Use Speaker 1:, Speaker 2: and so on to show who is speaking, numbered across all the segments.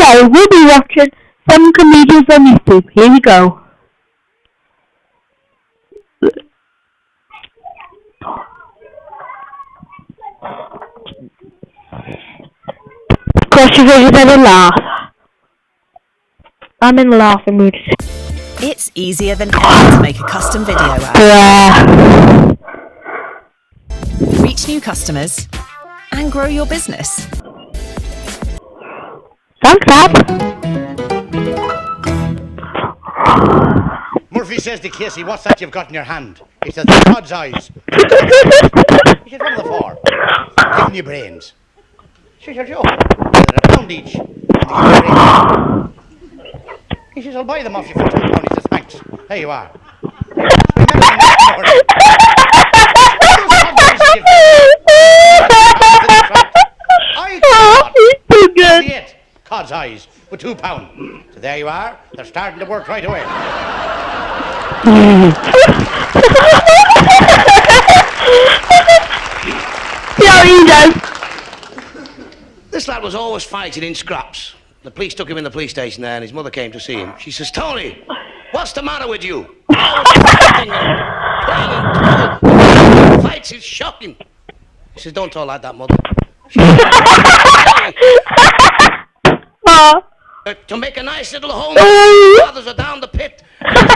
Speaker 1: Today we'll be watching some comedians on YouTube. Here we go. Gosh, you've already had a laugh. I'm in the laughing mood.
Speaker 2: It's easier than ever to make a custom video app. Reach new customers and grow your business.
Speaker 1: Thanks, Dad.
Speaker 3: Murphy says to Casey, "What's that you've got in your hand?" He says, "The God's eyes." He says, "What are they for?" "Giving you brains." She says, "Joe, they're £1 each." And he says, "I'll buy them off you for £2." He says, "Thanks. There you are." Cod's eyes with £2. So there you are. They're starting to work right away.
Speaker 1: Yeah, he does.
Speaker 4: This lad was always fighting in scraps. The police took him in the police station there, and his mother came to see him. She says, "Tony, what's the matter with you? Fights is shocking." He says, "Don't talk like that, mother." She says, to make a nice little home, fathers are down the pit. What's the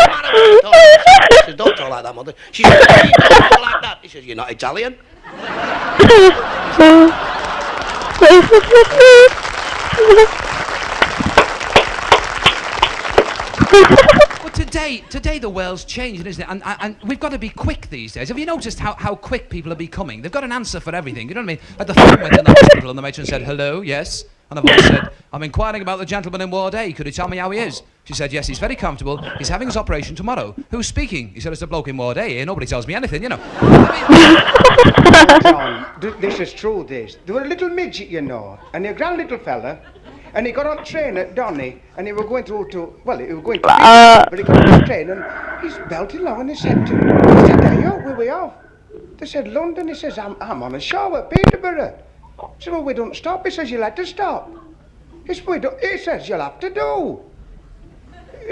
Speaker 4: matter with you, Tony? He says, "Don't talk like that, mother." She says, "Don't talk like that." He says, "You're not Italian."
Speaker 5: But today the world's changing, isn't it? And we've got to be quick these days. Have you noticed how quick people are becoming? They've got an answer for everything. You know what I mean? Like the phone went in the hospital and the matron said, "Hello, yes." And the voice said, "I'm inquiring about the gentleman in Ward A. Could you tell me how he is?" She said, "Yes, he's very comfortable. He's having his operation tomorrow." "Who's speaking?" He said, "It's a bloke in Ward A here. Nobody tells me anything, you know."
Speaker 6: John, this is true, this. There were a little midget, you know, and a grand little fella, and he got on train at Donny, and he were going through to, well, he was going to but he got on the train, and he's belted along, and he said, "Hey, yo, where we off?" They said, "London." He says, I'm on a show at Peterborough." He said, "Well, we don't stop." He says, "You'll have to stop." He says, "You'll have to do."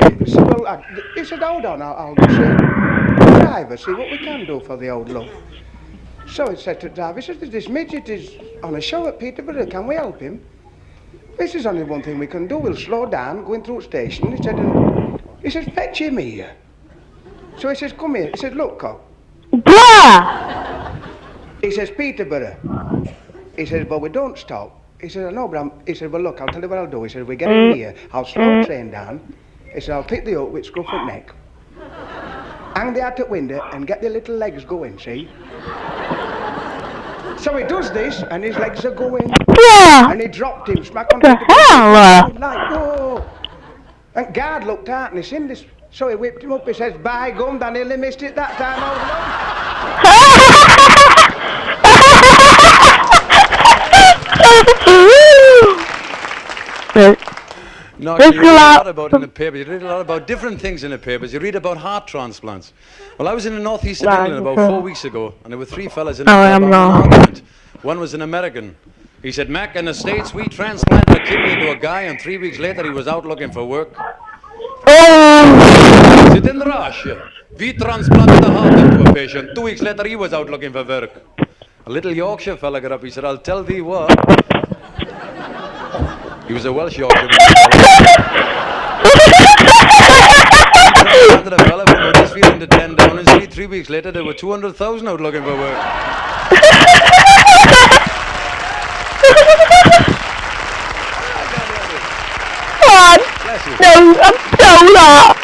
Speaker 6: He said, he said, "Hold on, I'll go see the driver, see what we can do for the old love." So he said to the driver, he says, "This midget is on a show at Peterborough, can we help him?" "This is only one thing we can do, we'll slow down, going through the station." He says, "Fetch him here." So he says, "Come here." He says, "Look, cop." He says, "Peterborough." He says, "But we don't stop." He says, "I know, but he said, "Well, look, I'll tell you what I'll do." He says, "We get in here, I'll slow the train down." He said, "I'll pick the up with scruff at neck, hang the hat at window and get the little legs going, see?" So he does this, and his legs are going.
Speaker 1: Yeah.
Speaker 6: And he dropped him smack on the
Speaker 1: hell?
Speaker 6: Like, whoa. And guard looked out, and he seen this. So he whipped him up. He says, "By gum, I nearly missed it that time, old
Speaker 1: love."
Speaker 7: No, you read a lot about in the paper. You read a lot about different things in the papers. You read about heart transplants. Well, I was in the northeast of England about 4 weeks ago, and there were 3 fellas in an argument. One was an American. He said, "Mac, in the States, we transplanted a kidney into a guy, and 3 weeks later he was out looking for work." He said, "In Russia, we transplanted a heart into a patient. 2 weeks later he was out looking for work." A little Yorkshire fella got up. He said, "I'll tell thee what." He was a Welsh Yorkshireman. A fella from Huddersfield to 10 down and see 3 weeks later there were 200,000 out looking for work.
Speaker 1: I'm so lost.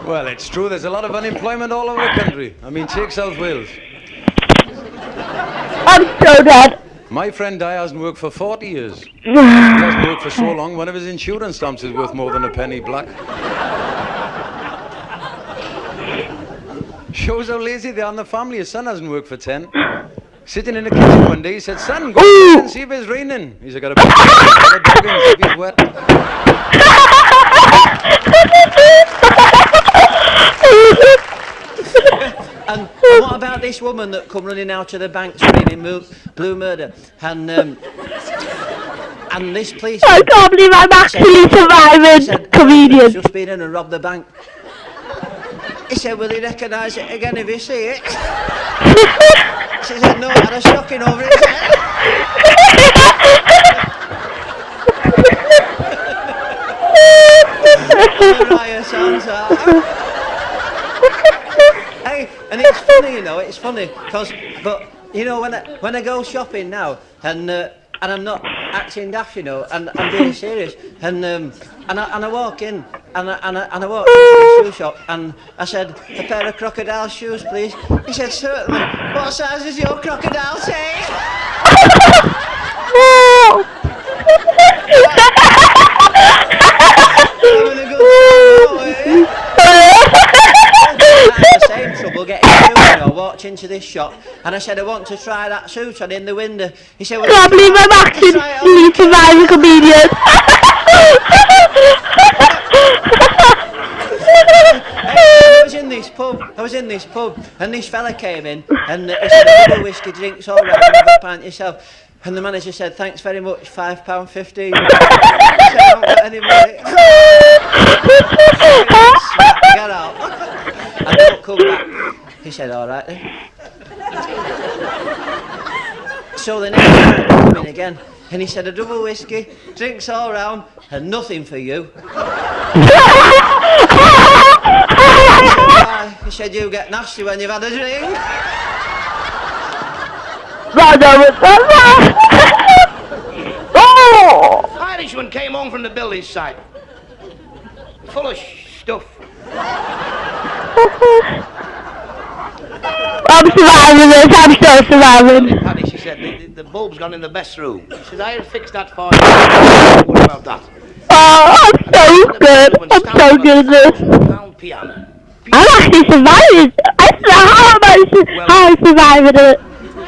Speaker 7: Well, it's true. There's a lot of unemployment all over the country. I mean, take South Wales.
Speaker 1: I'm so dead.
Speaker 7: My friend Di hasn't worked for 40 years. He hasn't worked for so long, one of his insurance stamps is worth more than a penny black. Shows how lazy they are in the family. His son hasn't worked for 10. Sitting in the kitchen one day, he said, "Son, go and see if it's raining." He said, "Got a dog in, see if he's wet."
Speaker 8: And what about this woman that come running out of the bank screaming blue murder? And this police.
Speaker 1: I can't believe I'm actually surviving comedian.
Speaker 8: Just been in and robbed the bank. He said, will you recognise it again if you see it? She said, no, it had a stocking over its head. Mariah sounds Hey, and it's funny, you know, it's funny, but, you know, when I go shopping now, and I'm not acting daft, you know, and I'm being serious, and I walk in, and I walk into the shoe shop, and I said, a pair of crocodile shoes, please. He said, certainly. What size is your crocodile, say? Having a good the same trouble getting shoes, you know, walked into this shop, and I said, I want to try that suit on in the window. He said, well,
Speaker 1: I can't believe I'm actually surviving comedian.
Speaker 8: I was in this pub, and this fella came in, and he said, a double whiskey drinks, all right, have a pint yourself. And the manager said, thanks very much, £5.15. I said, I haven't got any money. Get out. I don't come back. He said, all right then. So the next time he came in again, and he said, a double whiskey, drinks all round, and nothing for you. He said, you get nasty when you've had a drink.
Speaker 4: Irishman came home from the building site, full of stuff.
Speaker 1: I'm surviving this, I'm still surviving.
Speaker 4: Paddy, she said, the bulb's gone in the best room. She said, I'll fix that for you. What about that?
Speaker 1: Oh, I'm so good. I'm so good at this.
Speaker 4: Piano.
Speaker 1: I'm actually surviving. I don't know how I'm surviving it.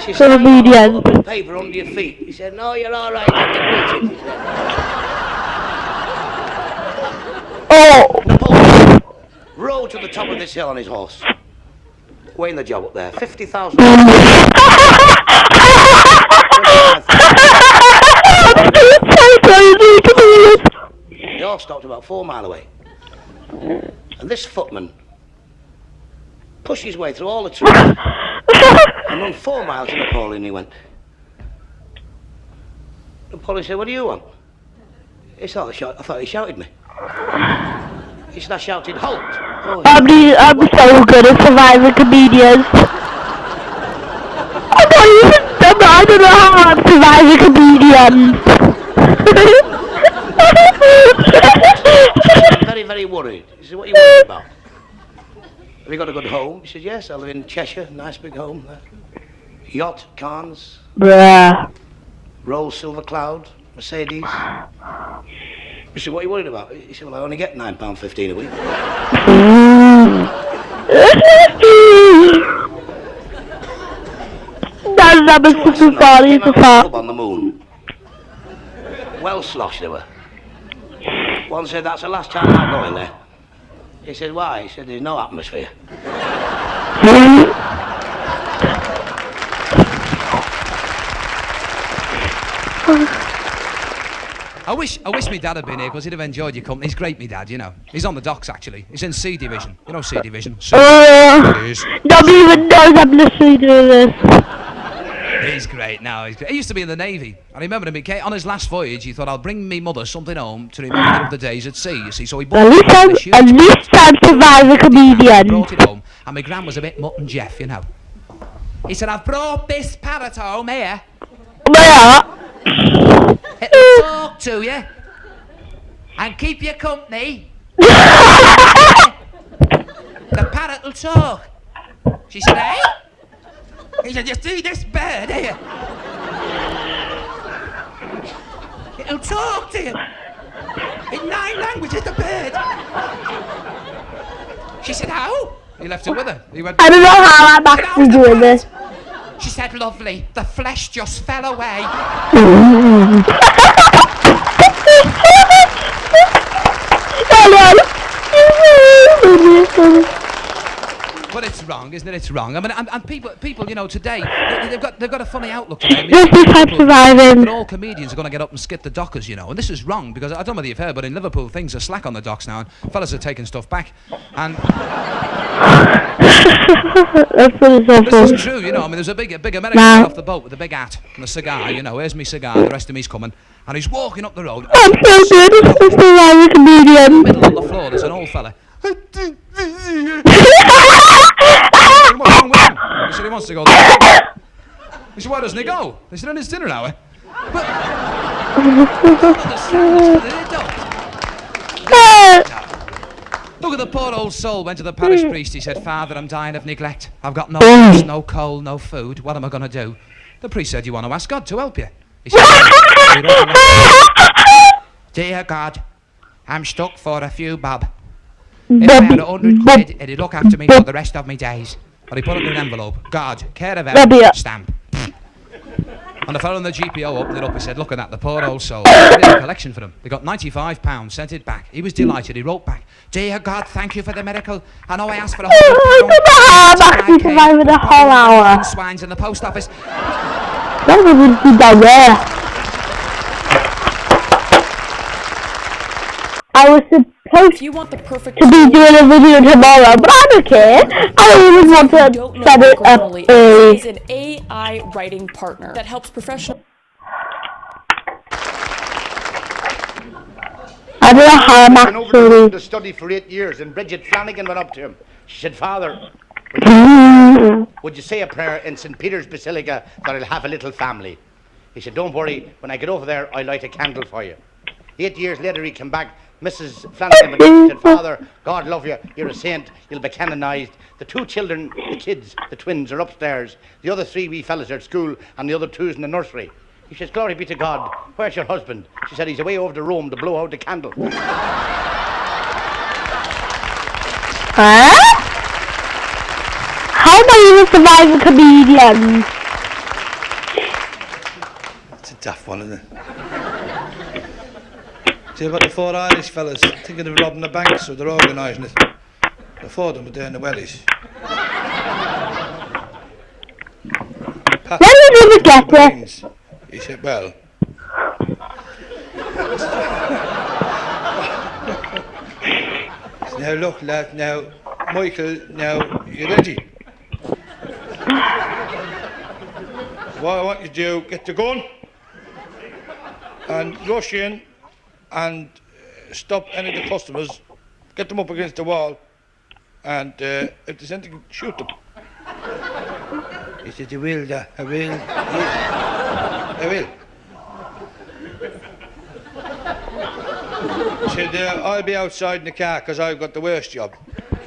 Speaker 4: She said, I'll put paper under your feet. He said, no, you're all right. I can reach it.
Speaker 1: Oh.
Speaker 4: Napoleon rode to the top of this hill on his horse. Weighing the job up there. 50,000. They all stopped about 4 miles away. And this footman pushed his way through all the trees and run 4 miles to Napoleon. He went. Napoleon said, what do you want? He thought I thought he shouted me. He said, I shouted, halt! Oh,
Speaker 1: I'm so good at surviving comedians. I don't know how I'm surviving comedians.
Speaker 4: I'm very, very worried. He said, what are you worried about? Have you got a good home? He said, yes, I live in Cheshire, nice big home there. Yacht, Cairns.
Speaker 1: Bruh.
Speaker 4: Rolls Silver Cloud, Mercedes. He said, what are you worried about? He said, well, I only get £9.15 a week.
Speaker 1: That's too funny,
Speaker 4: came out of a pub on the moon. Well sloshed they were. One said, that's the last time I'm going there. He said, why? He said, there's no atmosphere.
Speaker 5: I wish my dad had been here because he'd have enjoyed your company. He's great, my dad, you know. He's on the docks, actually. He's in C Division. You know C Division?
Speaker 1: Nobody even knows I'm listening to this.
Speaker 5: He's great now. He's great. He used to be in the Navy. I remember him. He came on his last voyage. He thought, I'll bring me mother something home to remember of the days at sea, you see. So he bought
Speaker 1: At least I'm surviving a comedian.
Speaker 5: Brought it home, and my gran was a bit mutton Jeff, you know. He said, I've brought this parrot home here.
Speaker 1: Where?
Speaker 5: It'll talk to you and keep you company. The parrot will talk. She said, hey? He said, you see this bird here? It'll talk to you. In 9 languages, the bird. She said, how? He left her with her. He went,
Speaker 1: I don't know how I'm actually doing this.
Speaker 5: She said, lovely, the flesh just fell away. But it's wrong, isn't it? It's wrong. I mean, and people, you know, today they've got a funny outlook today. I mean,
Speaker 1: This is type surviving.
Speaker 5: but all comedians are going to get up and skip the dockers, you know, and this is wrong because I don't know whether you've heard, but in Liverpool things are slack on the docks now, and fellas are taking stuff back. And
Speaker 1: That's what it's
Speaker 5: this
Speaker 1: awful.
Speaker 5: is true, you know. I mean, there's a big American guy off the boat with a big hat and a cigar. You know, here's me cigar. The rest of me's coming, and he's walking up the road.
Speaker 1: I'm so good. This is surviving comedian.
Speaker 5: Middle on the floor, there's an old fella. What's wrong with him? He said he wants to go there. He said, why doesn't he go? They said, on his dinner hour. But look at the poor old soul. Went to the parish priest. He said, Father, I'm dying of neglect. I've got no gas, no coal, no food. What am I going to do? The priest said, you want to ask God to help you? He said, Dear God, I'm stuck for a few bob. If I had 100 quid, it'd look after me for the rest of my days. But he put it in an envelope. God, care of it, stamp. And the fellow in the GPO opened it up. He said, look at that, the poor old soul. They did a collection for him. They got £95, sent it back. He was delighted. He wrote back, Dear God, thank you for the miracle. I know I asked for £100.
Speaker 1: I'm actually surviving a whole hour.
Speaker 5: Swines in the post office.
Speaker 1: That would be down there. I was supposed
Speaker 9: If you want the perfect
Speaker 1: to be doing a video tomorrow, but I don't care. I don't even want to set it up early.
Speaker 9: is an AI writing partner that helps professional.
Speaker 1: I don't know how I'm
Speaker 3: I've been over to
Speaker 1: actually.
Speaker 3: study for 8 years, and Bridget Flanagan went up to him. She said, Father, would you say a prayer in St. Peter's Basilica that I'll have a little family? He said, don't worry, when I get over there, I'll light a candle for you. 8 years later, he came back. Mrs. Flanagan went up and said, Father, God love you, you're a saint, you'll be canonized. The 2 children, the kids, the twins are upstairs. The other 3 wee fellas are at school, and the other 2's in the nursery. He says, glory be to God, where's your husband? She said, he's away over to Rome to blow out the candle.
Speaker 1: Huh? How am I even surviving comedians?
Speaker 10: It's a tough one, isn't it? See about the 4 Irish fellas thinking of robbing the bank, so they're organising it. The 4 of them are doing the wellies.
Speaker 1: When did you even get there?
Speaker 10: He said, well... Now look, lad, now, Michael, now, you ready? What I want you to do, get the gun and rush in and stop any of the customers, get them up against the wall, and if there's anything, shoot them. He said, you will, I will. I will. He said, I'll be outside in the car because I've got the worst job.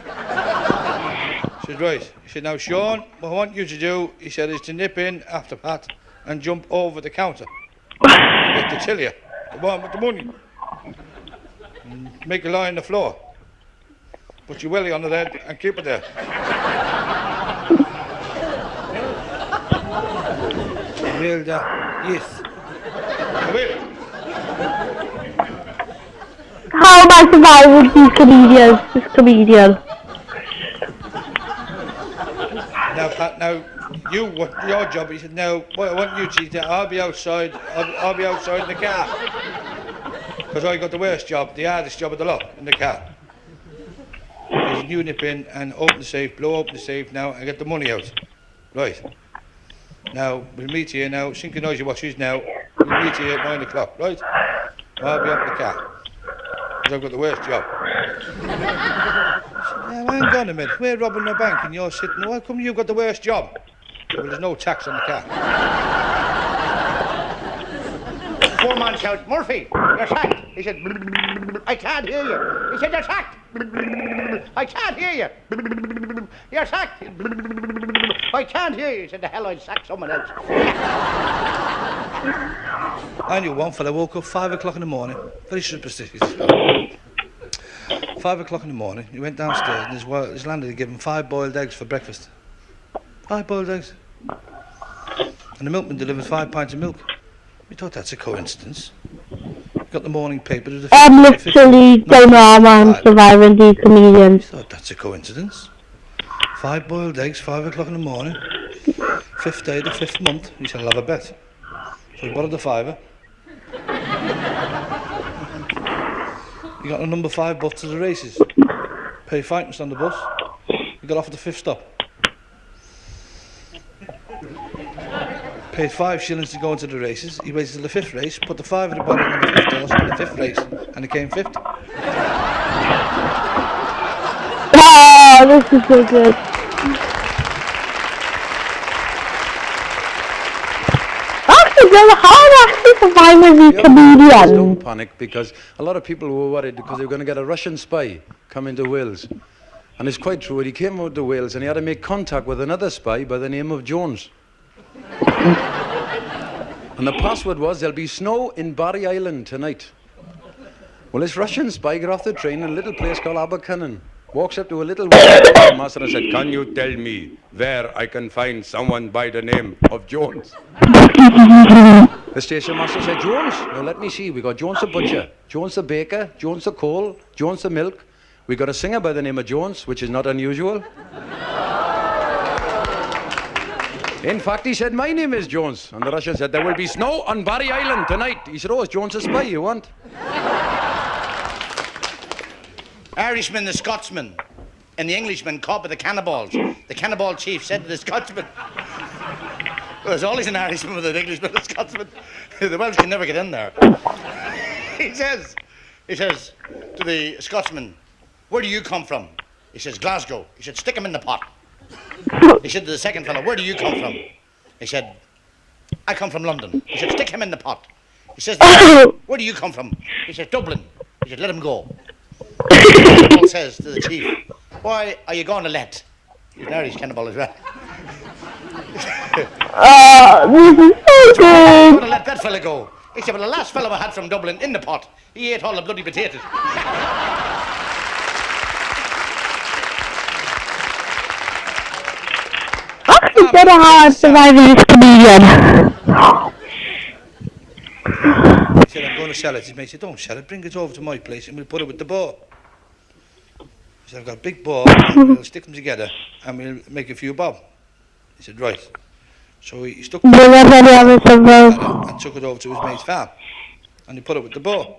Speaker 10: I said, right. He said, now, Sean, what I want you to do, he said, is to nip in after Pat and jump over the counter. Get the tiller, the one with the money. And make a lie on the floor. Put your willy on the head and keep it there. I will, yes. I will.
Speaker 1: How am I surviving these comedians? This comedian.
Speaker 10: Now, Pat, now, you, what your job? He said, now, what I want you to do, I'll be outside, I'll be outside in the car. Because I got the worst job, the hardest job of the lot, in the car. He said, you nip in and open the safe, blow open the safe now and get the money out. Right. Now, we'll meet here now, synchronise your watches now. We'll meet here at 9 o'clock, right? I'll be up in the car. Because I've got the worst job. Now, hang on a minute, we're robbing the bank and you're sitting, why come you've got the worst job? Well, there's no tax on the car.
Speaker 3: 4-man shouts, Murphy, you're sacked. He said, I can't hear you. He said, you're sacked. I can't hear you. You're sacked. I can't hear you. He said, the hell, I'd sack someone else.
Speaker 10: I knew one fella woke up 5 o'clock in the morning, very superstitious. 5 o'clock in the morning, he went downstairs and his landlady gave him 5 boiled eggs for breakfast. 5 boiled eggs. And the milkman delivered 5 pints of milk. We thought that's a coincidence. Got the morning paper.
Speaker 1: I'm literally don't know how I'm surviving these comedians.
Speaker 10: We thought that's a coincidence. 5 boiled eggs, 5 o'clock in the morning. 5th day, the 5th month. He said, I'll have a bet. So he borrowed the £5. He got a number 5 bus to the races. Paid £5 on the bus. He got off at the 5th stop. Paid 5 shillings to go into the races. He waited till the 5th race, put the 5 at the bottom of the 5th horse in the 5th race, and he came 5th.
Speaker 1: Oh, this is so good. How actually survive as a comedian?
Speaker 7: Don't panic, because a lot of people were worried because they were going to get a Russian spy coming to Wales. And it's quite true, he came out to Wales and he had to make contact with another spy by the name of Jones. And the password was, there'll be snow in Barry Island tonight. Well, this Russian spy got off the train in a little place called Abercynon. Walks up to a little master and said, can you tell me where I can find someone by the name of Jones? The station master said, Jones? No, let me see. We got Jones the butcher, Jones the baker, Jones the coal, Jones the milk. We got a singer by the name of Jones, which is not unusual. In fact, he said, my name is Jones. And the Russian said, there will be snow on Barry Island tonight. He said, oh, it's Jones the spy you want?
Speaker 3: Irishman, the Scotsman, and the Englishman caught by the cannibals. The cannibal chief said to the Scotsman, there's always an Irishman with an Englishman and a Scotsman. The Welsh can never get in there. He says to the Scotsman, where do you come from? He says, Glasgow. He said, stick him in the pot. He said to the second fellow, where do you come from? He said, I come from London. He said, stick him in the pot. He says, where do you come from? He said, Dublin. He said, let him go. Cannibal says to the chief, why are you going to let? He's an Irish cannibal as well.
Speaker 1: This is so good.
Speaker 3: I'm going to let that fella go. He said, well, the last fellow I had from Dublin in the pot, he ate all the bloody potatoes.
Speaker 1: Actually, don't know how I'm surviving this comedian.
Speaker 10: He said, I'm going to sell it. His mate said, don't sell it, bring it over to my place and we'll put it with the boar. He said, I've got a big boar, and we'll stick them together and we'll make a few bob. He said, right. So he stuck it and took it over to his mate's farm and he put it with the boar.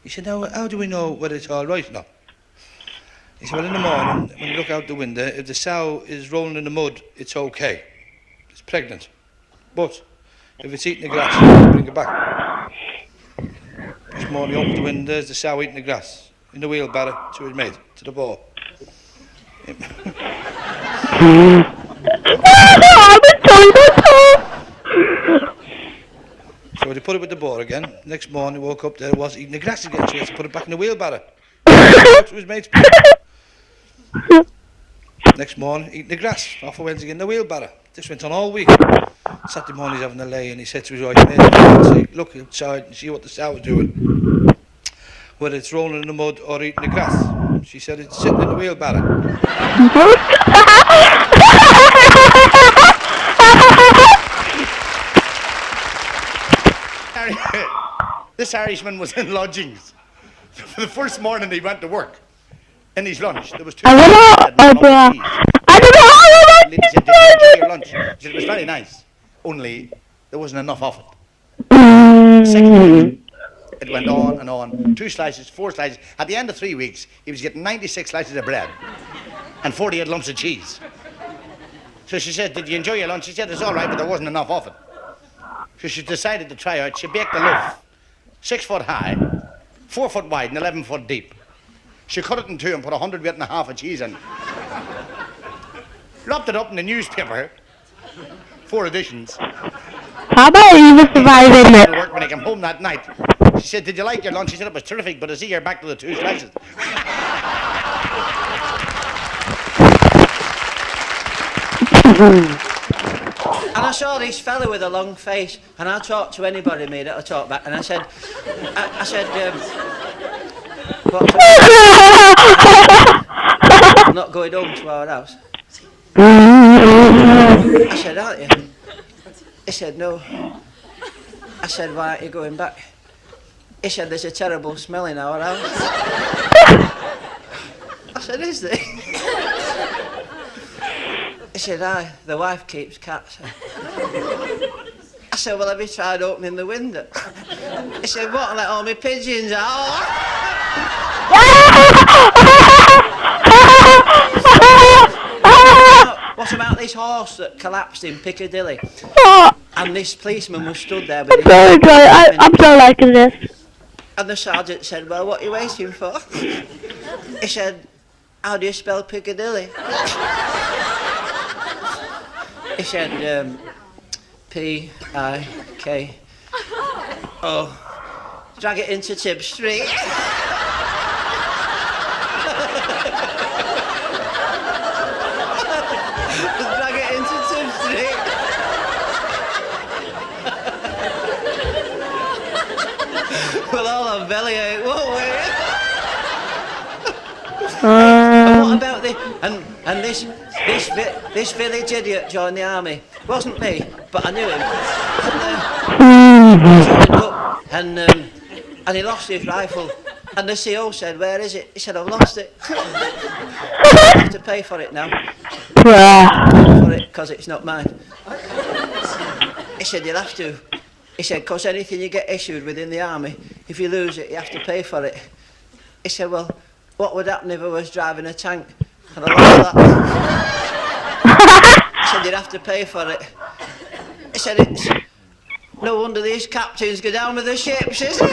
Speaker 10: He said, now, how do we know whether it's all right or not? He said, well, in the morning, when you look out the window, if the sow is rolling in the mud, it's okay. It's pregnant. But if it's eating the grass, bring it back. This morning, he opened the window, there's the sow eating the grass. In the wheelbarrow to his mate, to the boar. So they put it with the boar again. Next morning, he woke up there, it was eating the grass again, so he had to put it back in the wheelbarrow. To his mate's place. Next morning, eating the grass. Off he went again in the wheelbarrow. This went on all week. Saturday morning, he's having a lay, and he said to his wife, mate, look outside and see what the sow is doing. Whether it's rolling in the mud or eating the grass. She said it's sitting in the wheelbarrow.
Speaker 3: This Irishman was in lodgings. For the first morning he went to work. In his lunch, there was 2 lady said, did you enjoy your lunch? She said, it was very nice. Only there wasn't enough of it. Second, it went on and on. 2 slices, 4 slices. At the end of 3 weeks, he was getting 96 slices of bread and 48 lumps of cheese. So she said, did you enjoy your lunch? She said, it's all right, but there wasn't enough of it. So she decided to try out. She baked a loaf, 6 foot high, 4 foot wide, and 11 foot deep. She cut it in 2 and put 100 weight and a half of cheese in. Wrapped it up in the newspaper, 4 editions.
Speaker 1: How about you surviving it?
Speaker 3: When I came home that night, she said, did you like your lunch? She said, it was terrific, but I see you're back to the 2 slices.
Speaker 8: And I saw this fella with a long face, and I talked to anybody me that I talked back, and I said, I'm not going home to our house. I said, aren't you? He said, no. I said, why aren't you going back? He said, there's a terrible smell in our house. I said, is there? He said, aye, the wife keeps cats. I said, well, have you tried opening the window? He said, what, let all my pigeons out? What about this horse that collapsed in Piccadilly? And this policeman was stood there with his...
Speaker 1: I'm so liking this.
Speaker 8: And the sergeant said, well, what are you waiting for? He said, how do you spell Piccadilly? He said, P-I-K-O. Drag it into Tib Street. Drag it into Tib Street. We'll all have bellyache, won't we? And what about the this village idiot joined the army? Wasn't me, but I knew him. And he lost his rifle. And the CO said, "Where is it?" He said, "I've lost it." I have to pay for it now. For it, because it's not mine. He said, "You'll have to." He said, "Because anything you get issued within the army, if you lose it, you have to pay for it." He said, "Well, what would happen if I was driving a tank and I lost that?" He said, "You'd have to pay for it." He said, "It's no wonder these captains go down with the ships, is it?"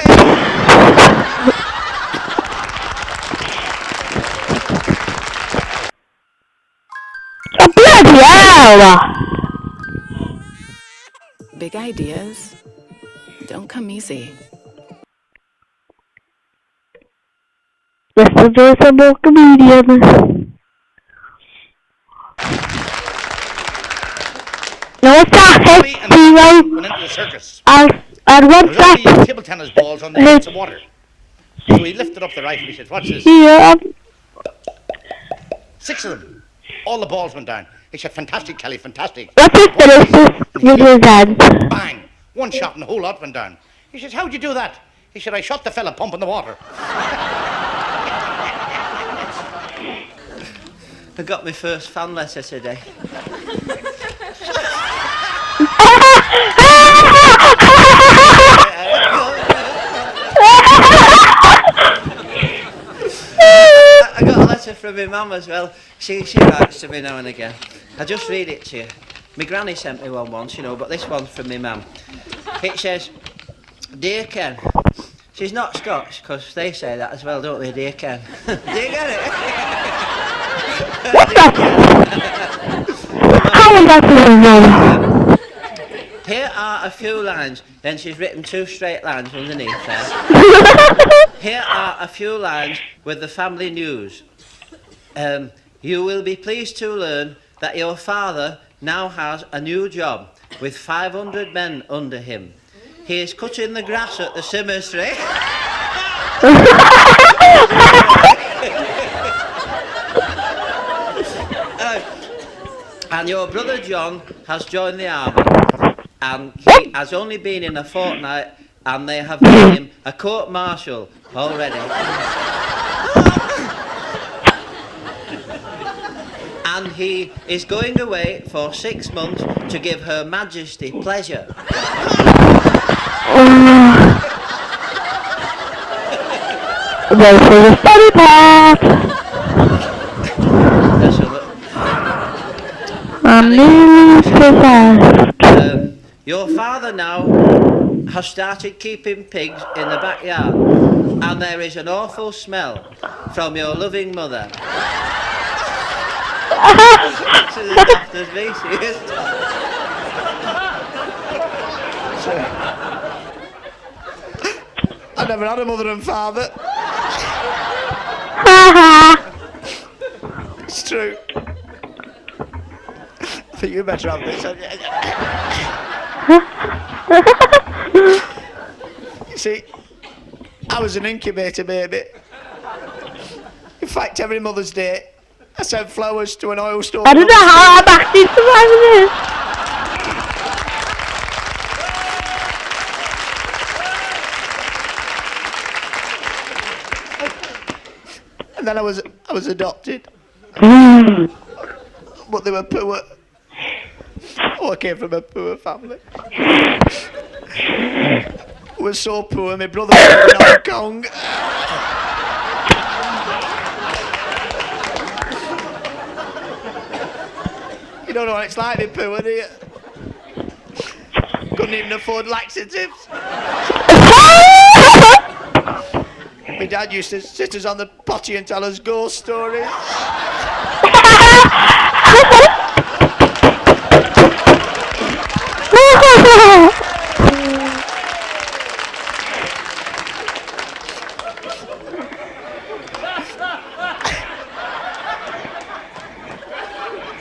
Speaker 1: Oh, bloody hell!
Speaker 2: Big ideas don't come easy.
Speaker 1: This is just a more comedian. No, it's not hero.
Speaker 3: Went into the circus.
Speaker 1: I'd want that.
Speaker 3: There was table tennis balls on the edge of water. So he lifted up the rifle. He said, "What's this?"
Speaker 1: Yeah.
Speaker 3: 6 of them. All the balls went down. He said, "Fantastic, Kelly, fantastic."
Speaker 1: Let's just finish this with his hands.
Speaker 3: Bang! One shot and the whole lot went down. He said, "How'd you do that?" He said, "I shot the fella pumping the water."
Speaker 8: I got my first fan letter today. I got a letter from my mum as well. She writes to me now and again. I'll just read it to you. My granny sent me one once, you know, but this one's from my mum. It says, "Dear Ken," she's not Scots, because they say that as well, don't they, "Dear Ken"? Do you get it? Here are a few lines. Then she's written 2 straight lines underneath there. Here are a few lines with the family news. You will be pleased to learn that your father now has a new job with 500 men under him. He is cutting the grass at the cemetery. And your brother John has joined the army, and he has only been in a fortnight, and they have made him a court-martial already. And he is going away for 6 months to give Her Majesty pleasure.
Speaker 1: Wait for the funny part. I'm nearly survived.
Speaker 8: Your father now has started keeping pigs in the backyard, and there is an awful smell from your loving mother. She's as daft as me, she is.
Speaker 10: I never had a mother and father. It's true. I think you better have this. You see, I was an incubator baby. In fact, every Mother's Day, I sent flowers to an oil store.
Speaker 1: I don't know how I'm actually surviving this.
Speaker 10: And then I was adopted.
Speaker 3: but they were poor. Oh, I came from a poor family. We were so poor, my brother was in Hong Kong. You don't know what it's like to be poor, do you? Couldn't even afford laxatives. My dad used to sit us on the potty and tell us ghost stories.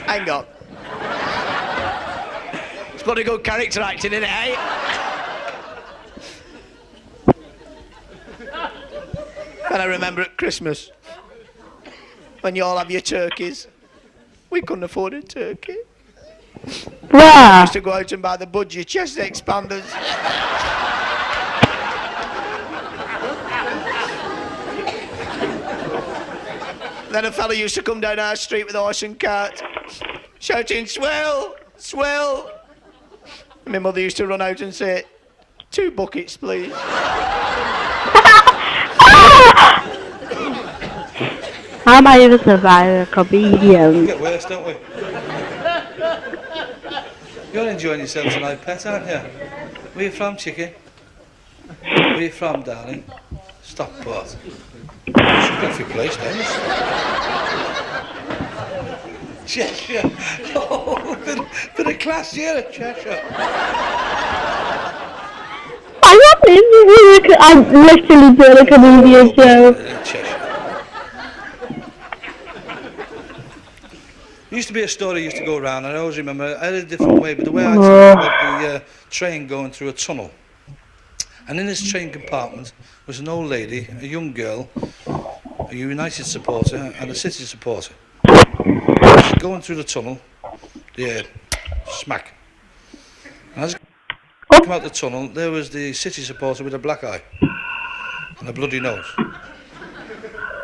Speaker 3: Hang on. It's bloody good character acting, isn't it, eh? And I remember at Christmas, when you all have your turkeys, we couldn't afford a turkey.
Speaker 1: Bruh.
Speaker 3: We used to go out and buy the budgie chest expanders. Then a fella used to come down our street with a horse and cart, shouting, "Swell, swell." And my mother used to run out and say, "2 buckets, please."
Speaker 1: How am I even survive a comedian?
Speaker 10: We get worse, don't we? You're enjoying yourself tonight, pet, aren't you? Where you from, chicken? Where you from, darling? Stockport. That's your place, then. Cheshire. Oh, bit of class here at Cheshire.
Speaker 1: I'm literally doing a comedian show.
Speaker 10: Cheshire. There used to be a story used to go around, and I always remember, I had a different way, but the way I told about the train going through a tunnel. And in this train compartment was an old lady, a young girl, a United supporter, and a City supporter. She's going through the tunnel, yeah, smack. And as I came out the tunnel, there was the City supporter with a black eye and a bloody nose.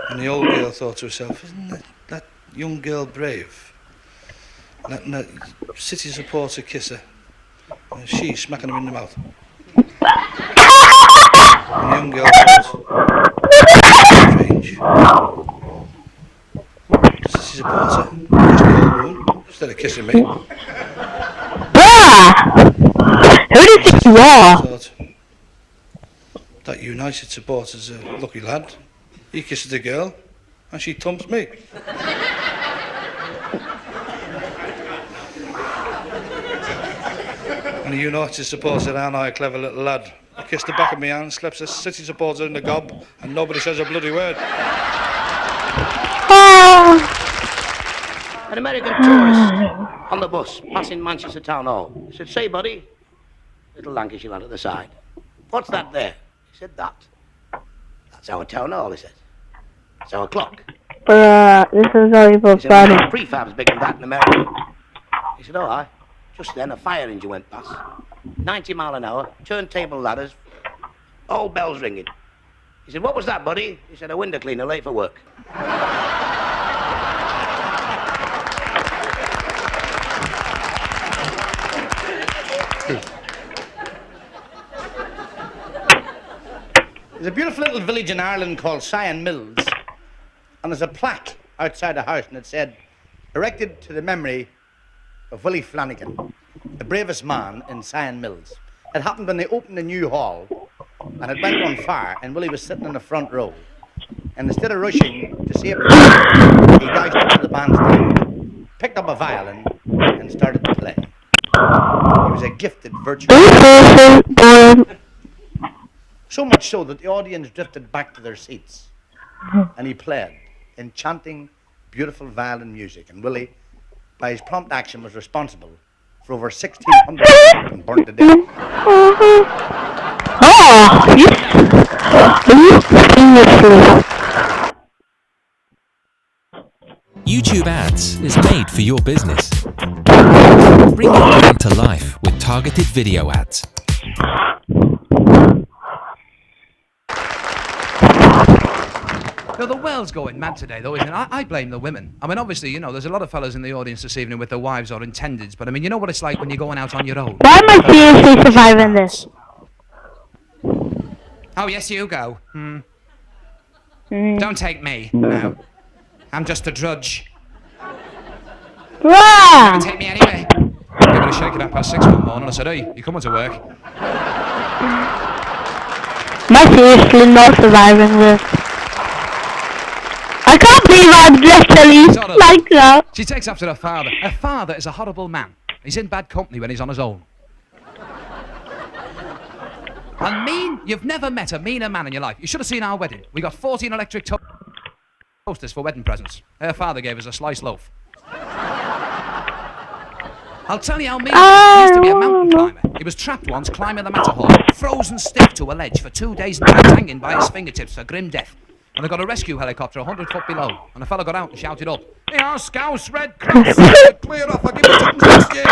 Speaker 10: And the old girl thought to herself, isn't that young girl brave? Letting that City supporter kiss her, and she smacking him in the mouth. And the young girl thought, strange. City supporter, kissed the old woman instead of kissing me.
Speaker 1: Who do you think you are?
Speaker 10: Thought, that United supporter's a lucky lad. He kisses the girl, and she thumps me. And the United supporter said, aren't I a clever little lad? I kissed the back of my hand, slaps a City supporter in the gob, and nobody says a bloody word.
Speaker 4: An American tourist on the bus passing Manchester Town Hall. He said, say, buddy, little Lancashire lad at the side, what's that there? He said, that's our town hall, he said. It's our clock.
Speaker 1: Bruh, this is not even funny.
Speaker 4: Prefab's bigger than that in America. He said, all right. Just then, a fire engine went past. 90 mile an hour, turntable ladders, all bells ringing. He said, what was that, buddy? He said, a window cleaner late for work.
Speaker 3: There's a beautiful little village in Ireland called Sion Mills, and there's a plaque outside the house, and it said, erected to the memory of Willie Flanagan, the bravest man in Sion Mills. It happened when they opened a new hall, and it went on fire, and Willie was sitting in the front row. And instead of rushing to save the fire, he dashed up to the bandstand, picked up a violin, and started to play. He was a gifted virtuoso. So much so that the audience drifted back to their seats, and he played enchanting, beautiful violin music. And Willie, by his prompt action, was responsible for over 1,600 people being burnt to death.
Speaker 11: YouTube Ads is made for your business. Bring your brand to life with targeted video ads.
Speaker 5: No, the world's going mad today, though, isn't it? I blame the women. I mean, obviously, you know, there's a lot of fellas in the audience this evening with their wives or intendeds, but I mean, you know what it's like when you're going out on your own.
Speaker 1: Why am I seriously surviving this?
Speaker 5: Oh, yes, you go. Don't take me. No. I'm just a drudge.
Speaker 1: Wow.
Speaker 5: Take me anyway. Give it a shake at 6:30 one morning. I said, hey, you coming to work?
Speaker 1: Am I seriously not surviving this? I can't believe I'm literally like that.
Speaker 5: She takes after her father. Her father is a horrible man. He's in bad company when he's on his own. And mean, you've never met a meaner man in your life. You should have seen our wedding. We got 14 electric toasters for wedding presents. Her father gave us a sliced loaf. I'll tell you how mean he used to be a mountain climber. He was trapped once climbing the Matterhorn, frozen stiff to a ledge for 2 days and nights, hanging by his fingertips for grim death. And they got a rescue helicopter 100 foot below, and a fella got out and shouted up, "Hey, our Scouse Red Cross, clear off, I'll give you something next year."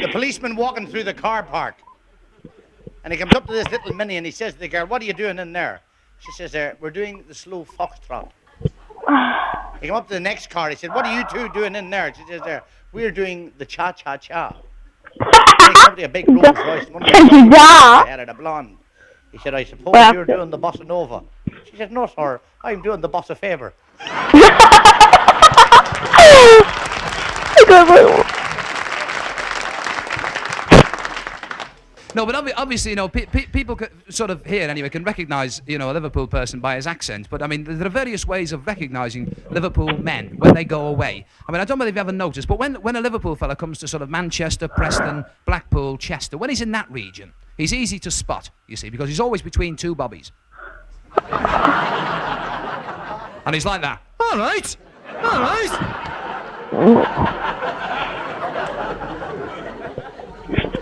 Speaker 3: The policeman walking through the car park, and he comes up to this little Minnie and he says to the girl, "What are you doing in there?" She says, "We're doing the slow foxtrot." He came up to the next car. He said, "What are you two doing in there?" She says, "We're doing the cha-cha-cha." He came up to a big Rolls Royce. One of the had a blonde. He said, "I suppose you're doing the bossa nova." She said, "No, sir, I'm doing the bossa favor."
Speaker 5: No, but obviously, you know, people sort of here anyway can recognise, you know, a Liverpool person by his accent. But I mean, there are various ways of recognising Liverpool men when they go away. I mean, I don't know if you've ever noticed, but when a Liverpool fella comes to sort of Manchester, Preston, Blackpool, Chester, when he's in that region, he's easy to spot, you see, because he's always between two bobbies. And he's like that. All right, all right.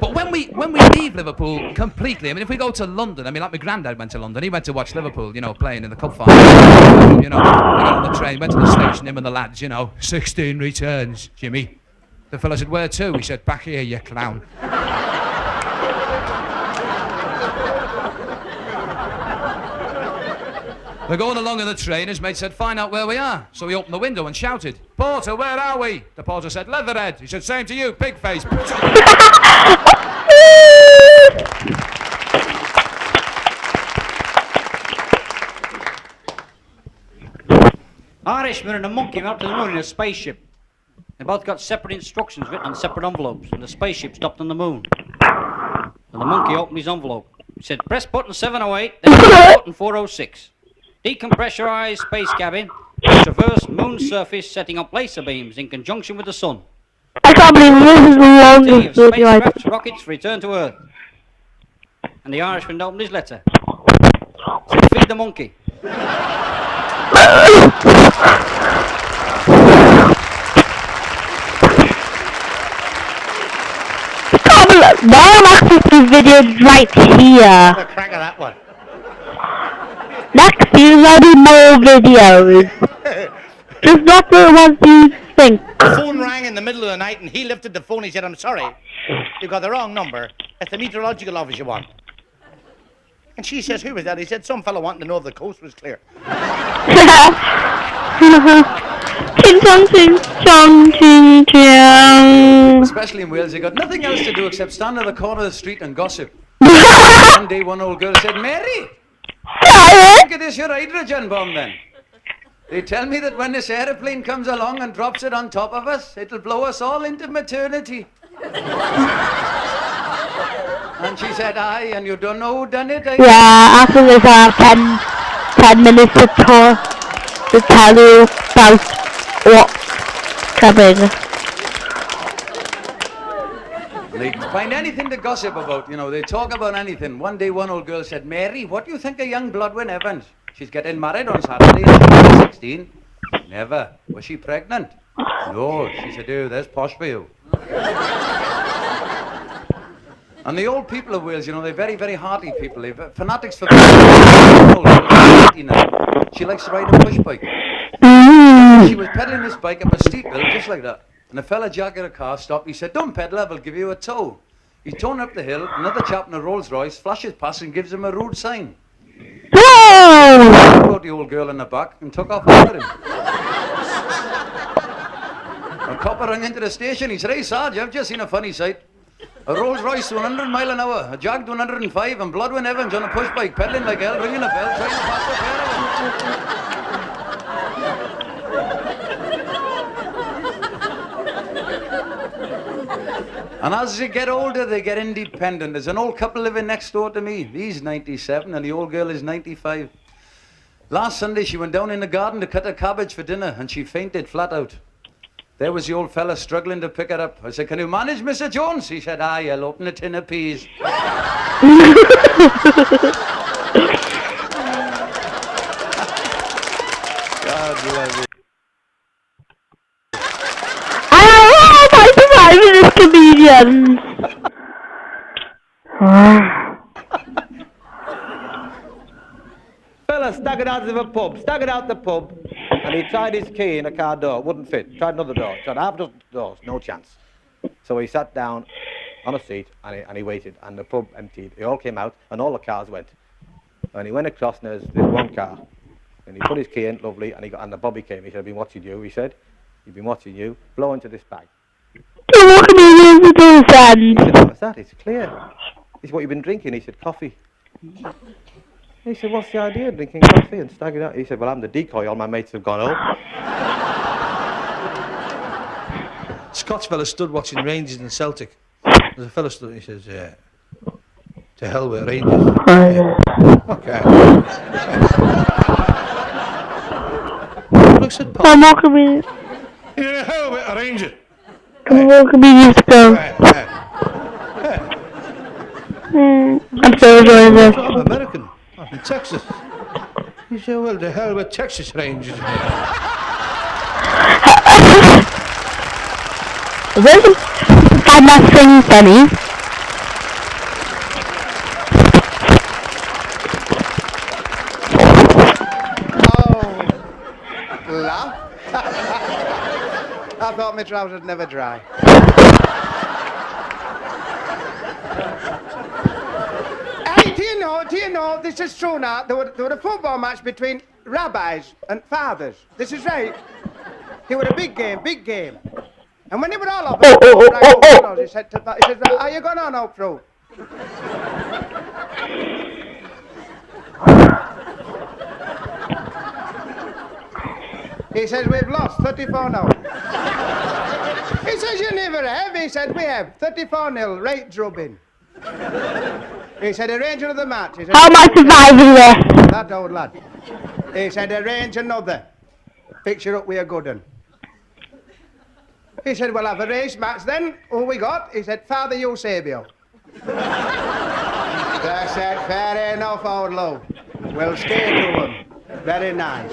Speaker 5: But when we leave Liverpool completely, I mean, if we go to London, I mean, like my granddad went to London, he went to watch Liverpool, you know, playing in the cup final. You know, they got on the train, went to the station, him and the lads, you know, 16 returns, Jimmy. The fella said, "Where to?" He said, "Back here, you clown." We're going along in the train, his mate said, "Find out where we are." So he opened the window and shouted, "Porter, where are we?" The porter said, "Leatherhead." He said, "Same to you, pig face."
Speaker 12: Irishman and a monkey went up to the moon in a spaceship. They both got separate instructions written on separate envelopes, and the spaceship stopped on the moon. And the monkey opened his envelope. He said, "Press button 708, then press button 406. Decompressurize space cabin. Traverse moon surface, setting up laser beams in conjunction with the sun.
Speaker 1: I can't believe this is the longest video I
Speaker 12: spacecraft rockets return to Earth." And the Irishman opened his letter. Said, "Feed the monkey."
Speaker 1: Why am I making videos right here?
Speaker 3: Have a crack at that one.
Speaker 1: Next few loading more videos. Just not the ones you think.
Speaker 3: The phone rang in the middle of the night and he lifted the phone. He said, "I'm sorry, you've got the wrong number. It's the meteorological office you want." And she says, "Who was that?" He said, "Some fella wanting to know if the coast was clear."
Speaker 1: Ching chong ching chong ching chong.
Speaker 7: Especially in Wales, you got nothing else to do except stand at the corner of the street and gossip. One day one old girl said, "Mary, I think it is your hydrogen bomb then. They tell me that when this aeroplane comes along and drops it on top of us, it'll blow us all into maternity." And she said, "Aye, and you don't know who done it, eh?"
Speaker 1: Yeah, after this I have 10 minutes to tell you about what's coming.
Speaker 7: They find anything to gossip about, you know, they talk about anything. One day one old girl said, "Mary, what do you think of young Blodwyn Evans? She's getting married on Saturday and she's 16. "Never. Was she pregnant?" "No." She said, "Oh, there's posh for you." And the old people of Wales, you know, they're very, very hearty people. They're fanatics for She likes to ride a push bike. She was pedaling this bike up a steep hill, just like that. And a fella jack in a car stopped. He said, "Don't pedal, I will give you a tow." He's torn up the hill, another chap in a Rolls Royce flashes past and gives him a rude sign.
Speaker 1: Oh!
Speaker 7: He brought the old girl in the back and took off after him. A copper ran into the station. He said, "Hey, Sarge, I've just seen a funny sight. A Rolls Royce doing 100 mile an hour, a Jag doing 105, and Bloodwin Evans on a push bike pedaling like hell, ringing a bell, trying to pass the pair of them." And as they get older, they get independent. There's an old couple living next door to me. He's 97 and the old girl is 95. Last Sunday, she went down in the garden to cut a cabbage for dinner and she fainted flat out. There was the old fella struggling to pick her up. I said, "Can you manage, Mr. Jones?" He said, "Aye, I'll open a tin of peas."
Speaker 1: God
Speaker 7: love you.
Speaker 1: My surviving this comedian.
Speaker 13: Fella staggered out of a pub, staggered out the pub, and he tried his key in a car door, wouldn't fit. Tried another door, tried half a dozen doors, no chance. So he sat down on a seat and he waited, and the pub emptied. They all came out, and all the cars went. And he went across, and there's one car, and he put his key in, lovely, and the bobby came. He said, "I've been watching you," he said. "You've been watching you. Blow into this bag."
Speaker 1: What comedians do
Speaker 13: He
Speaker 1: that?
Speaker 13: said, "What's that? It's clear." He said, "What you've been drinking?" He said, "Coffee." He said, "What's the idea of drinking coffee?" And staggered out. He said, "Well, I'm the decoy. All my mates have gone home."
Speaker 10: Scots fella stood watching Rangers and Celtic. There's a fella stood and he says, "To hell with Rangers." Okay. Looks at Paul.
Speaker 1: Come on, comedians.
Speaker 10: To hell with a Ranger.
Speaker 1: Come on, comedians, go. I'm so enjoying this.
Speaker 10: I'm American. I'm from Texas. He said, "Well, to hell with Texas Rangers."
Speaker 1: Really? Find that thing funny.
Speaker 6: Laugh. I thought my trousers would never dry. Hey, do you know, this is true now, there were a football match between rabbis and fathers. This is right. It was a big game. And when they were all up, he said, "Are you going on out through?" He says, "We've lost 34-0. He says, "You never have." He said, "We have 34-0, right drubbing." He said, "Arrange another match." He said,
Speaker 1: How am I surviving this?
Speaker 6: That old lad. He said, "Arrange another. Fix you up with a good one." He said, "We'll have a race match then. Who we got?" He said, "Father Eusebio." I said, "Fair enough, old love. We'll stay to him. Very nice."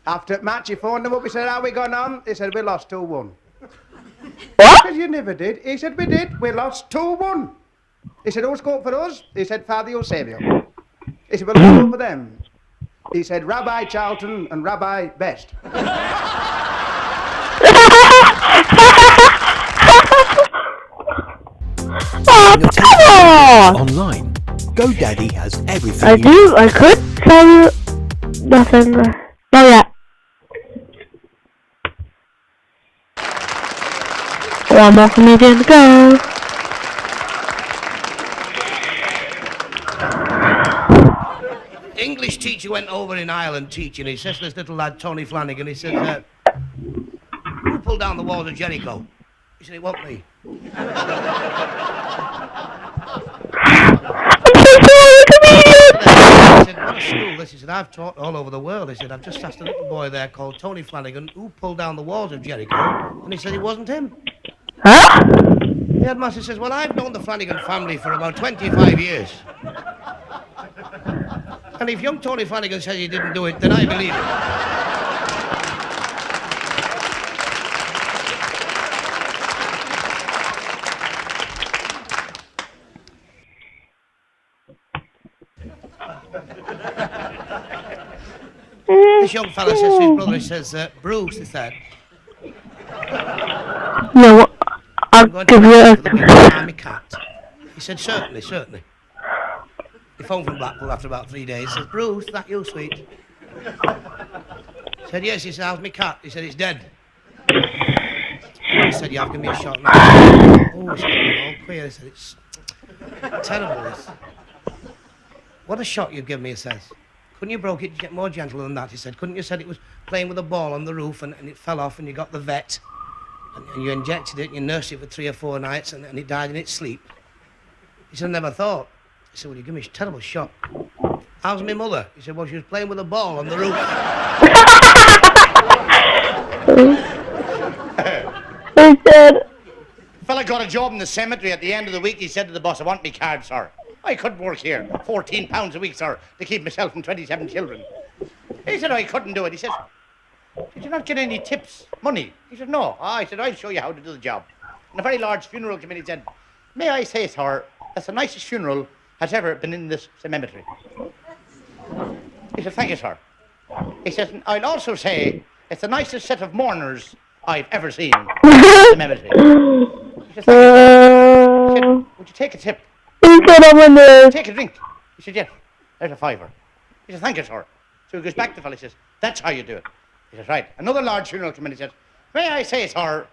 Speaker 6: After the match, he phoned him up. He said, "How we gone on?" He said, "We lost 2-1. What? He said, "You never did." He said, "We did. We lost 2-1. He said, "Who scored for us?" He said, "Father Eusebio." He said, "Well, who scored for them?" He said, "Rabbi Charlton and Rabbi Best."
Speaker 1: Oh, come on!
Speaker 14: Online, GoDaddy has everything.
Speaker 1: I could tell you nothing. Not yet. One more comedian to go.
Speaker 4: English teacher went over in Ireland teaching. He says to this little lad, Tony Flanagan, he says, "Who pulled down the walls of Jericho?" He said, "It wasn't me." He said, "What a school this?" He said, "I've taught all over the world." He said, "I've just asked a little boy there called Tony Flanagan who pulled down the walls of Jericho, and he said it wasn't him."
Speaker 1: Huh?
Speaker 4: The headmaster says, "Well, I've known the Flanagan family for about 25 years. And if young Tony Flanagan says he didn't do it, then I believe it." This young fella says to his brother, he says, "Bruce," he said.
Speaker 1: No, I'll give you a...
Speaker 4: my cat. He said, certainly, certainly. He phoned from Blackpool after about 3 days. He says, Bruce, that you, sweet? He said, yes. He said, how's my cat? He said, it's dead. He said, you have given me a shot now. Oh, he said, all queer. He said, it's terrible. This. What a shot you've given me, he says. Couldn't you broke it get more gentle than that? He said, couldn't you said it was playing with a ball on the roof and it fell off and you got the vet and you injected it and you nursed it for 3 or 4 nights and it died in its sleep? He said, I never thought. He said, well, you give me a terrible shock. How's my mother? He said, well, she was playing with a ball on the roof.
Speaker 1: He said...
Speaker 3: Fella got a job in the cemetery at the end of the week. He said to the boss, I want me card, sir. I couldn't work here. £14 a week, sir, to keep myself and 27 children. He said, I couldn't do it. He said, did you not get any tips, money? He said, no. I said, I'll show you how to do the job. And a very large funeral committee said, may I say, sir, that's the nicest funeral has ever been in this cemetery. He said, thank you, sir. He said, I'll also say it's the nicest set of mourners I've ever seen in the cemetery. He said, thank you, sir. He said, would you take a tip?
Speaker 1: He said, I'm in there.
Speaker 3: Take a drink. He said, yes. There's a £5. He said, thank you, sir. So he goes back to the fellow. He says, that's how you do it. He says, right. Another large funeral committee says, may I say, sir,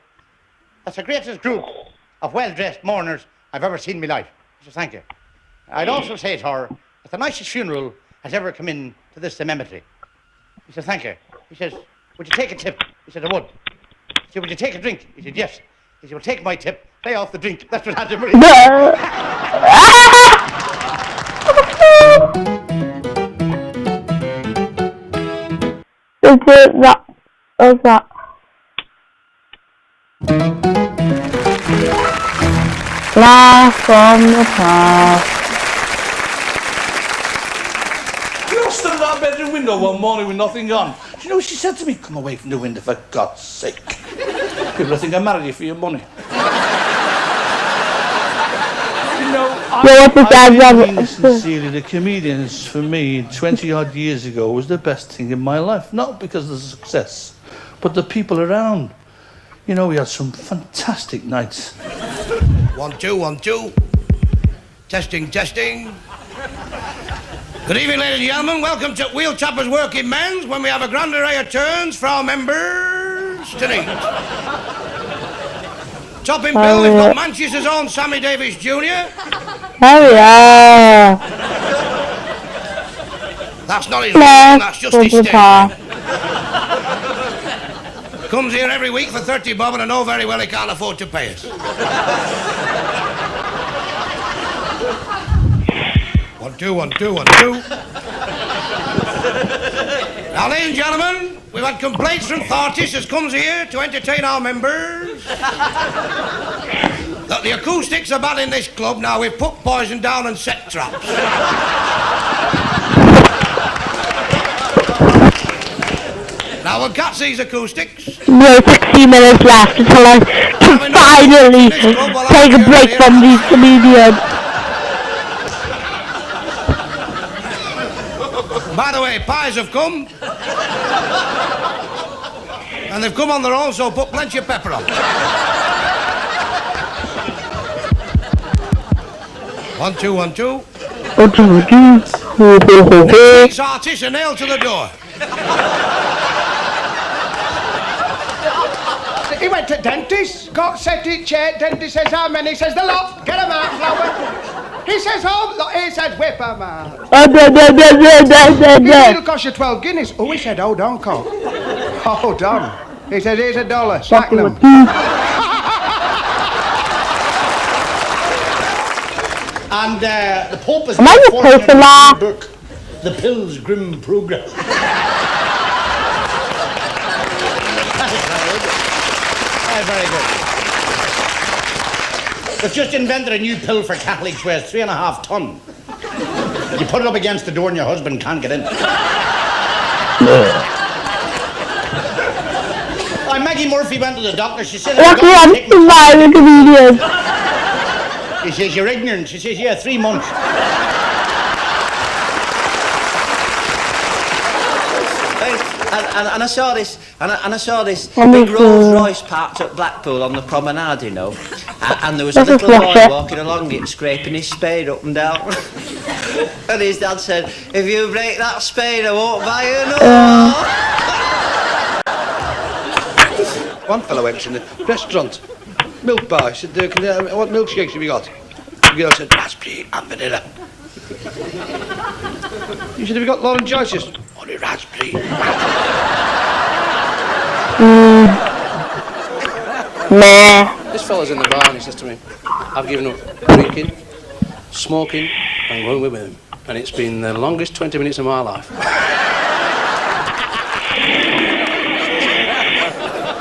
Speaker 3: that's the greatest group of well-dressed mourners I've ever seen in my life. He says, thank you. I'd also say, sir, it's the nicest funeral has ever come in to this cemetery. He said, thank you. He says, would you take a tip? He said, I would. He said, would you take a drink? He said, yes. He said, well, take my tip. Pay off the drink. That's what had to be.
Speaker 1: Is it that? What's that? Laugh from the past.
Speaker 10: You stood at our bedroom window one morning with nothing on. Do you know what she said to me? Come away from the window, for God's sake. People think I married you for your money. You know, I mean sincerely, the comedians, for me, 20-odd years ago, was the best thing in my life. Not because of the success, but the people around. You know, we had some fantastic nights.
Speaker 4: 1, 2, 1, 2. Testing, testing. Good evening, ladies and gentlemen. Welcome to Wheel Choppers Working Men's, when we have a grand array of turns for our members tonight. Topping bill, we've got Manchester's own Sammy Davis Jr.
Speaker 1: Oh, yeah.
Speaker 4: That's not his name, that's just his stage. Comes here every week for 30 bob and I know very well he can't afford to pay us. 1, 2, 1, 2, 1, 2. Now, ladies and gentlemen, we've had complaints from Thartis as comes here to entertain our members. That the acoustics are bad in this club. Now, we've put poison down and set traps. Now, we'll catch these acoustics.
Speaker 1: No, 60 minutes left until I can finally take a break from these comedians.
Speaker 4: By the way, pies have come. And they've come on their own, so put plenty of pepper on. 1, 2, 1, 2.
Speaker 1: 1, 2, 1, 2.
Speaker 4: Next artist, a nail to the door.
Speaker 6: He went to dentist, got settee chair, dentist says how many? He says the lot, get 'em out, flower. He says home, he says whip 'em out. It'll cost you 12 guineas. Oh, he said hold on, Cock. Hold on. He says here's $1, sack them.
Speaker 3: And the Pope has
Speaker 1: Am I supposed to laugh?
Speaker 3: book, The Pilgrim Progress. Very good. They've just invented a new pill for Catholics, weighs 3.5 tons. You put it up against the door and your husband can't get in. Maggie Murphy went to the doctor. She said, He says, you're ignorant. She says, yeah, 3 months.
Speaker 8: And I saw this, and I saw this big Rolls Royce parked at Blackpool on the promenade, you know, and there was a little boy walking along it, scraping his spade up and down. And his dad said, "If you break that spade, I won't buy you no more."
Speaker 10: One fellow went in the restaurant, milk bar. He said, "What milkshakes have you got?" The girl said, "Raspberry and vanilla." He said, "Have you got Lauren Joyce's?" "Only raspberry." This fella's in the bar and he says to me, "I've given up drinking, smoking and going with women. And it's been the longest 20 minutes of my life."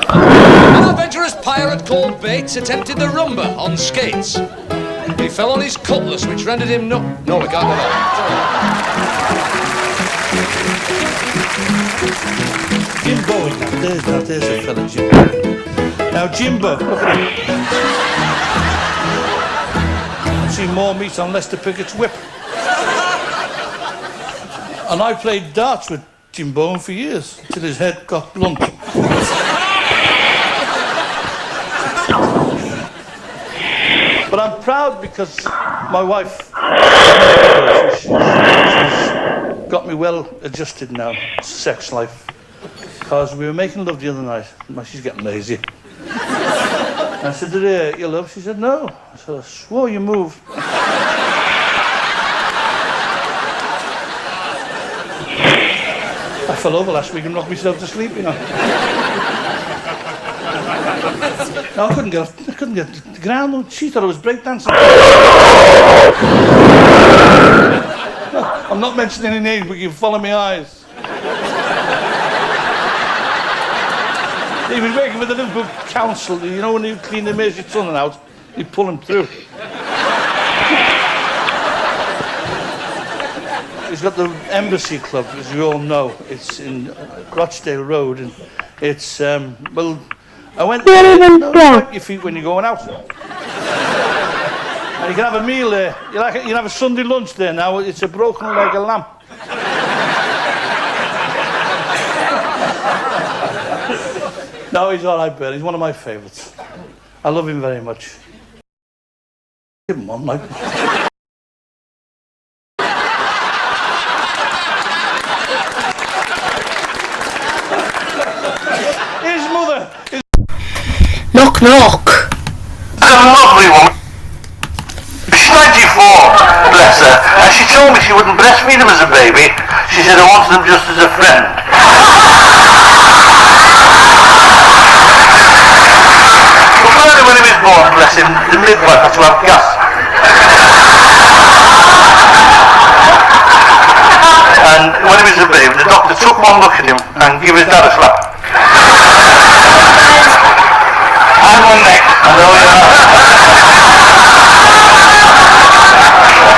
Speaker 5: An adventurous pirate called Bates attempted the rumba on skates. He fell on his cutlass, which rendered him No, we can't do that.
Speaker 10: Jimbo, there's a fella, Jimbo. Now, Jimbo, look at him. I've seen more meat on Lester Pickett's whip. And I played darts with Jimbo for years, till his head got blunt. But I'm proud because my wife, she's got me well adjusted now, sex life. Because we were making love the other night. She's getting lazy. I said, "Did I hurt you, love?" She said, "No." I said, "I swore you moved." I fell over last week and knocked myself to sleep, you know. No, I couldn't get the ground. She thought I was breakdancing. No, I'm not mentioning any names, but you can follow my eyes. He was working with the Liverpool Council. You know when you clean the Mersey tunnel out, you pull him through. He's got the Embassy Club, as you all know. It's in Rochdale Road, and it's well. I went there. Wipe your feet when you're going out. And you can have a meal there. You can have a Sunday lunch there now. It's a broken leg of lamb. No, he's all right, Ben. He's one of my favourites. I love him very much. Give him one, like. His mother is...
Speaker 1: Knock, knock.
Speaker 15: There's a lovely woman. She's 94, bless her, and she told me she wouldn't breastfeed him as a baby. She said, "I wanted him just as a friend." But when he was born, bless him, the midwife had to have gas. And when he was a baby, the doctor took one look at him and gave his dad a slap. And one neck, I know you are.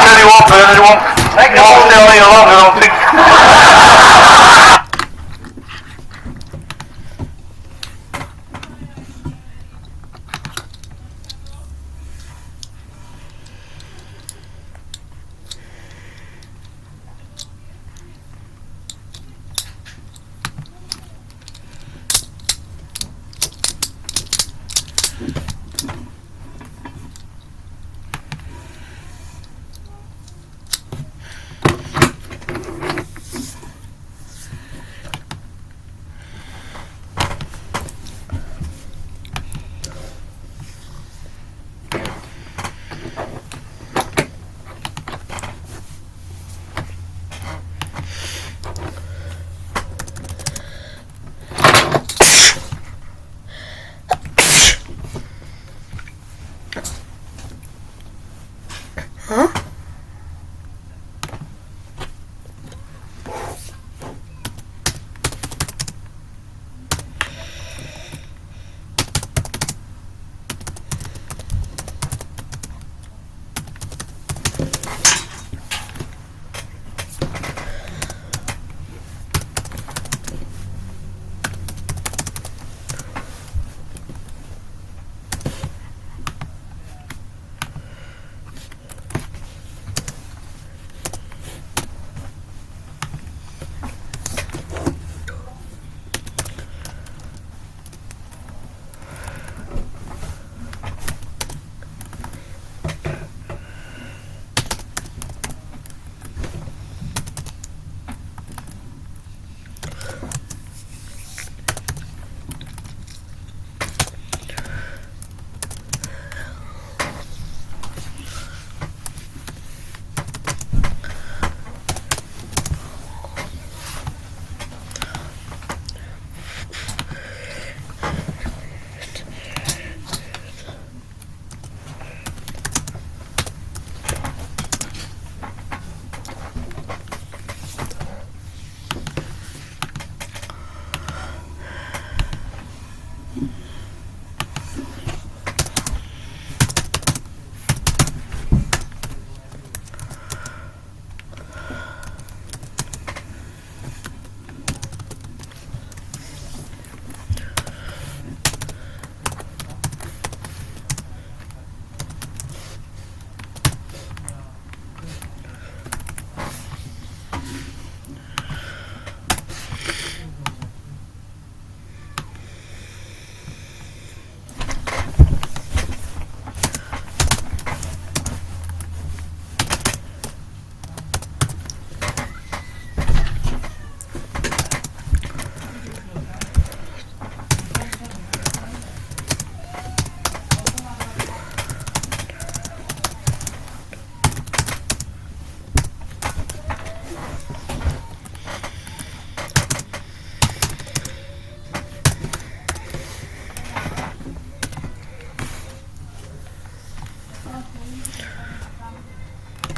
Speaker 15: Tell you what, Bernard, you won't stay on here long, I don't think.